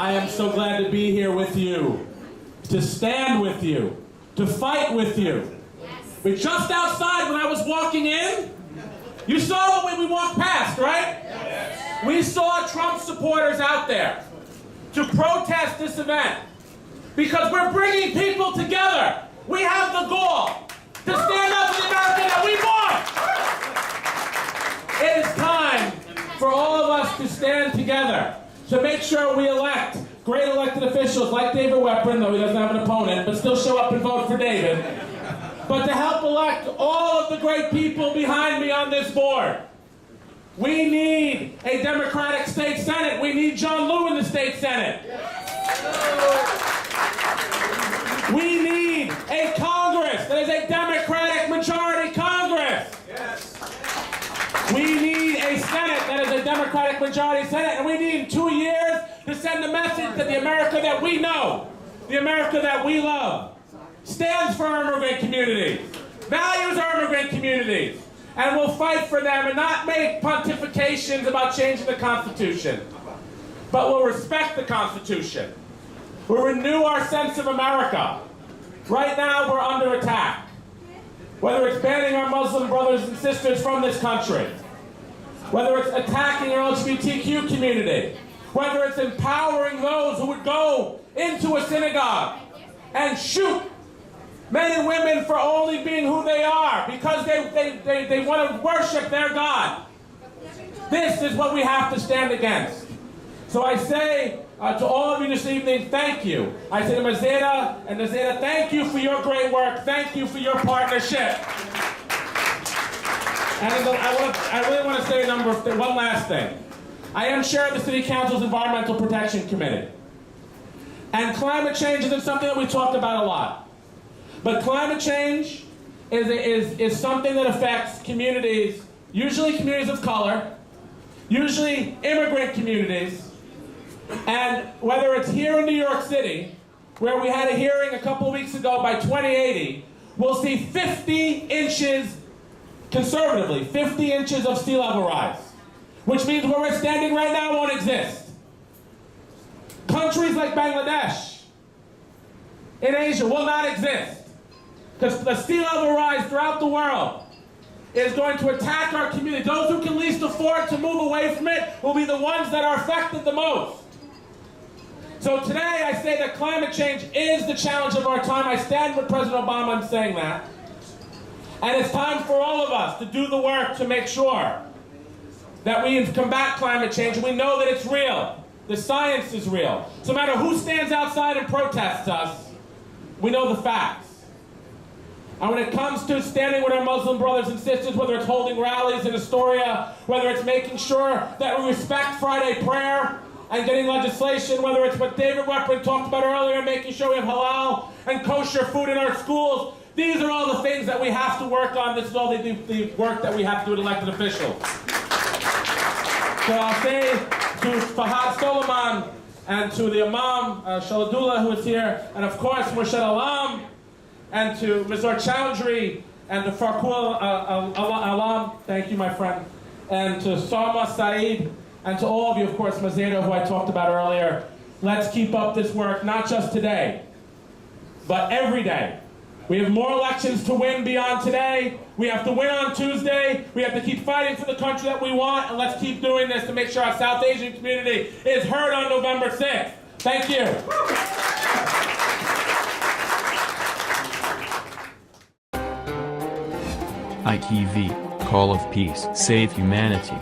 I am so glad to be here with you, to stand with you, to fight with you. We're just outside when I was walking in. You saw it when we walked past, right? Yes. We saw Trump supporters out there to protest this event because we're bringing people together. We have the gall to stand up for the America that we want. It is time for all of us to stand together to make sure we elect great elected officials like David Weprin, though he doesn't have an opponent, but still show up and vote for David. But to help elect all of the great people behind me on this board. We need a Democratic state Senate. We need John Liu in the state Senate. We need a Congress that is a Democratic majority Congress. We need a Senate that is a Democratic majority Senate, and we need in 2 years to send a message that the America that we know, the America that we love, stands for our immigrant communities, values our immigrant communities, and will fight for them and not make pontifications about changing the Constitution, but will respect the Constitution. We'll renew our sense of America. Right now, we're under attack. Whether it's banning our Muslim brothers and sisters from this country, whether it's attacking our LGBTQ community, whether it's empowering those who would go into a synagogue and shoot men and women for only being who they are because they want to worship their God. This is what we have to stand against. So I say to all of you this evening, thank you. I say to Mazeda and Nazeda, thank you for your great work. Thank you for your partnership. And I really want to say one last thing. I am chair of the City Council's Environmental Protection Committee. And climate change isn't something that we talked about a lot. But climate change is something that affects communities, usually communities of color, usually immigrant communities, and whether it's here in New York City, where we had a hearing a couple of weeks ago by 2080, we'll see 50 inches, conservatively, 50 inches of sea level rise, which means where we're standing right now won't exist. Countries like Bangladesh in Asia will not exist because the sea level rise throughout the world is going to attack our community. Those who can least afford to move away from it will be the ones that are affected the most. So today I say that climate change is the challenge of our time. I stand with President Obama in saying that. And it's time for all of us to do the work to make sure that we combat climate change. We know that it's real. The science is real. So no matter who stands outside and protests us, we know the facts. And when it comes to standing with our Muslim brothers and sisters, whether it's holding rallies in Astoria, whether it's making sure that we respect Friday prayer and getting legislation, whether it's what David Weprin talked about earlier, making sure we have halal and kosher food in our schools, these are all the things that we have to work on. This is all the work that we have to do with elected officials. So I'll say to Fahad Soliman and to the Imam Shaladullah who is here, and of course Murshid Alam, and to Mizar Chowdhury, and to Farkul Alam, thank you my friend, and to Salma Saeed, and to all of you, of course, Mazeda, who I talked about earlier. Let's keep up this work, not just today, but every day. We have more elections to win beyond today. We have to win on Tuesday. We have to keep fighting for the country that we want, and let's keep doing this to make sure our South Asian community is heard on November 6th. Thank you. ITV, Call of Peace, Save Humanity.